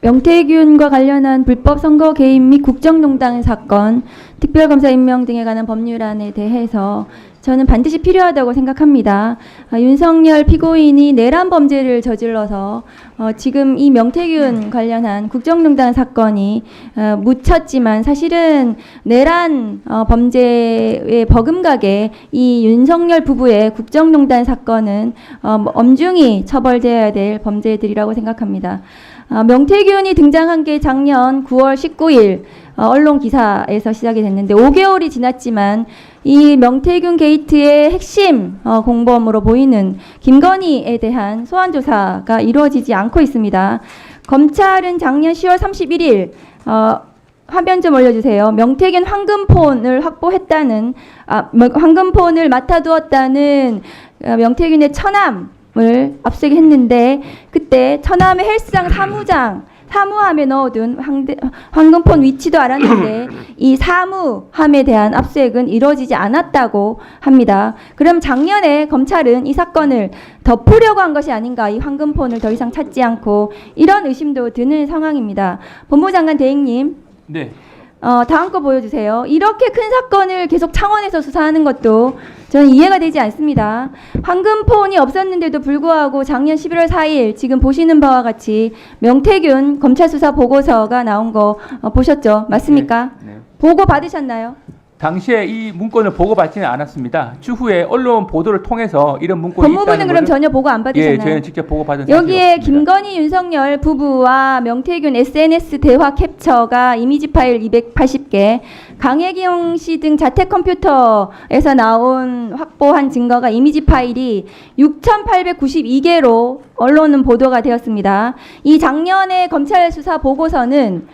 명태균과 관련한 불법 선거 개입 및 국정농단 사건, 특별검사 임명 등에 관한 법률안에 대해서 저는 반드시 필요하다고 생각합니다. 윤석열 피고인이 내란 범죄를 저질러서 지금 이 명태균 관련한 국정농단 사건이 묻혔지만 사실은 내란 범죄에 버금가게 이 윤석열 부부의 국정농단 사건은 엄중히 처벌되어야 될 범죄들이라고 생각합니다. 명태균이 등장한 게 작년 9월 19일 언론 기사에서 시작이 됐는데 5개월이 지났지만 이 명태균 게이트의 핵심 공범으로 보이는 김건희에 대한 소환 조사가 이루어지지 않고 있습니다. 검찰은 작년 10월 31일 화면 좀 올려주세요. 명태균 황금폰을 확보했다는 황금폰을 맡아두었다는 명태균의 처남을 압수했는데 그때 처남의 헬스장 사무함에 넣어둔 황금폰 위치도 알았는데 이 사무함에 대한 압수액은 이루어지지 않았다고 합니다. 그럼 작년에 검찰은 이 사건을 덮으려고 한 것이 아닌가, 이 황금폰을 더 이상 찾지 않고, 이런 의심도 드는 상황입니다. 법무장관 대행님. 네. 다음 거 보여주세요. 이렇게 큰 사건을 계속 창원에서 수사하는 것도 저는 이해가 되지 않습니다. 황금폰이 없었는데도 불구하고 작년 11월 4일 지금 보시는 바와 같이 명태균 검찰 수사 보고서가 나온 거 보셨죠? 맞습니까? 네. 네. 보고 받으셨나요? 당시에 이 문건을 보고받지는 않았습니다. 추후에 언론 보도를 통해서 이런 문건이 법무부는 있다는 그럼 것을, 전혀 보고 안 받으셨나요? 예, 저희는 직접 보고받은 사실이 여기에 없습니다. 김건희, 윤석열 부부와 명태균 SNS 대화 캡처가 이미지 파일 280개, 강혜경 씨 등 자택 컴퓨터에서 나온 확보한 증거가 이미지 파일이 6,892개로 언론은 보도가 되었습니다. 이 작년에 검찰 수사 보고서는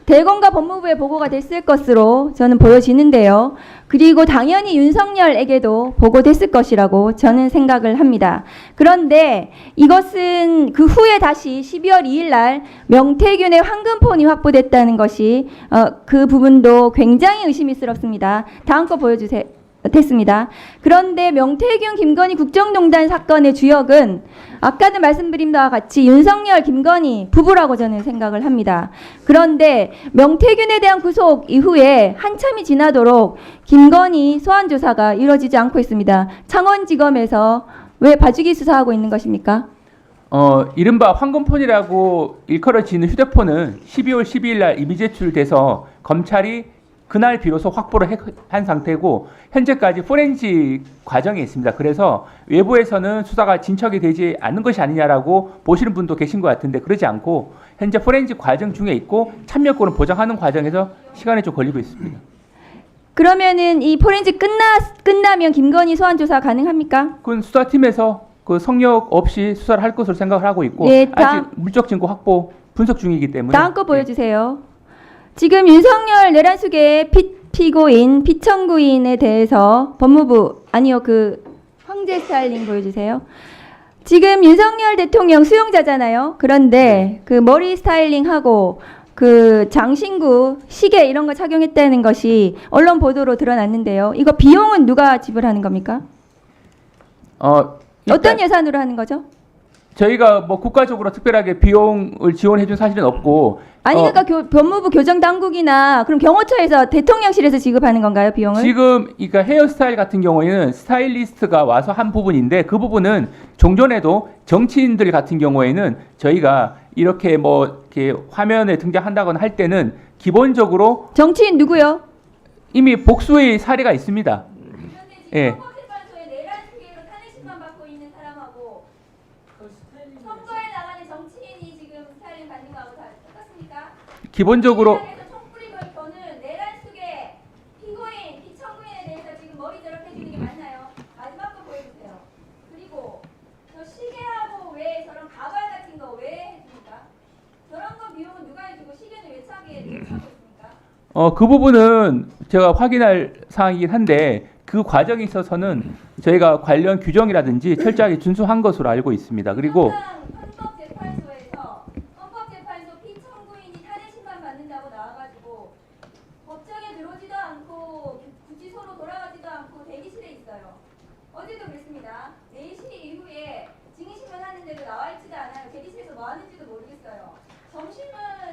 대검과 법무부에 보고가 됐을 것으로 저는 보여지는데요. 그리고 당연히 윤석열에게도 보고됐을 것이라고 저는 생각을 합니다. 그런데 이것은 그 후에 다시 12월 2일 날 명태균의 황금폰이 확보됐다는 것이 그 부분도 굉장히 의심스럽습니다. 다음 거 보여주세요. 됐습니다. 그런데 명태균, 김건희 국정농단 사건의 주역은 아까도 말씀드린 바와 같이 윤석열, 김건희 부부라고 저는 생각을 합니다. 그런데 명태균에 대한 구속 이후에 한참이 지나도록 김건희 소환 조사가 이루어지지 않고 있습니다. 창원지검에서 왜 봐주기 수사하고 있는 것입니까? 이른바 황금폰이라고 일컬어지는 휴대폰은 12월 12일 날 이미 제출돼서 검찰이 그날 비로소 확보를 한 상태고 현재까지 포렌식 과정에 있습니다. 그래서 외부에서는 수사가 진척이 되지 않는 것이 아니냐라고 보시는 분도 계신 것 같은데 그러지 않고 현재 포렌식 과정 중에 있고 참여권을 보장하는 과정에서 시간이 좀 걸리고 있습니다. 그러면은 이 포렌식 끝나면 김건희 소환 조사 가능합니까? 그건 수사팀에서 그 성역 없이 수사를 할 것으로 생각을 하고 있고 네, 아직 물적 증거 확보 분석 중이기 때문에 다음 거 보여주세요. 지금 윤석열 내란 수계 피고인, 피청구인에 대해서 법무부, 아니요, 그 황제 스타일링 보여주세요. 지금 윤석열 대통령 수용자잖아요. 그런데 그 머리 스타일링하고 그 장신구 시계 이런 거 착용했다는 것이 언론 보도로 드러났는데요. 이거 비용은 누가 지불하는 겁니까? 어떤 예산으로 하는 거죠? 저희가 뭐 국가적으로 특별하게 비용을 지원해준 사실은 없고 아니 그러니까 법무부 교정당국이나 그럼 경호처에서 대통령실에서 지급하는 건가요, 비용을? 지금 그러니까 헤어스타일 같은 경우에는 스타일리스트가 와서 한 부분인데 그 부분은 종전에도 정치인들 같은 경우에는 저희가 이렇게 뭐 이렇게 화면에 등장한다거나 할 때는 기본적으로 정치인 누구요? 이미 복수의 사례가 있습니다. 예. 기본적으로 내란 수계 피고인, 피청구인에 대해서 지금 머리 저렇게 해주는 게 맞나요? 마지막 거 보여주세요. 그리고 저 시계하고 왜 저런 가발 같은 거 왜 해줍니까? 저런 거 비용은 누가 해주고 시계는 왜 차게 있습니까? 그 부분은 제가 확인할 사항이긴 한데 그 과정에 있어서는 저희가 관련 규정이라든지 철저하게 준수한 것으로 알고 있습니다. 그리고 받는다고 나와가지고 법정에 들어오지도 않고 구치소로 돌아가지도 않고 대기실에 있어요. 어제도 그랬습니다. 4시 이후에 증인신문 하는데도 나와 있지도 않아요. 대기실에서 뭐 하는지도 모르겠어요. 점심은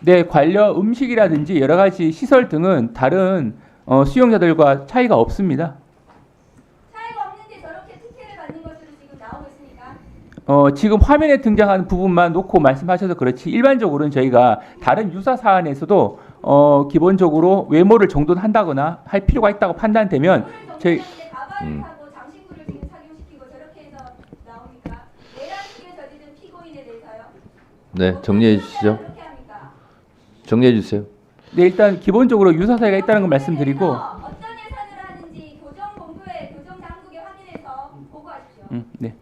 네, 관련 음식이라든지 여러 가지 시설 등은 다른 수용자들과 차이가 없습니다. 차이가 없는데 저렇게 특혜를 받는 것으로 지금 나오고 있습니까? 지금 화면에 등장하는 부분만 놓고 말씀하셔서 그렇지 일반적으로는 저희가 다른 유사 사안에서도 기본적으로 외모를 정돈한다거나 할 필요가 있다고 판단되면 저희 가발을 사고 장신구를 지금 착용시키고 저렇게 해서 나옵니까? 내란식에 저지른 피고인에 대해서요? 네, 정리해 주시죠. 그렇게 합니까? 정리해 주세요. 네, 일단 기본적으로 유사 사유가 있다는 걸 말씀드리고 어떤 예산을 하는지 교정본부에 교정당국에 확인해서 보고하십시오. 네.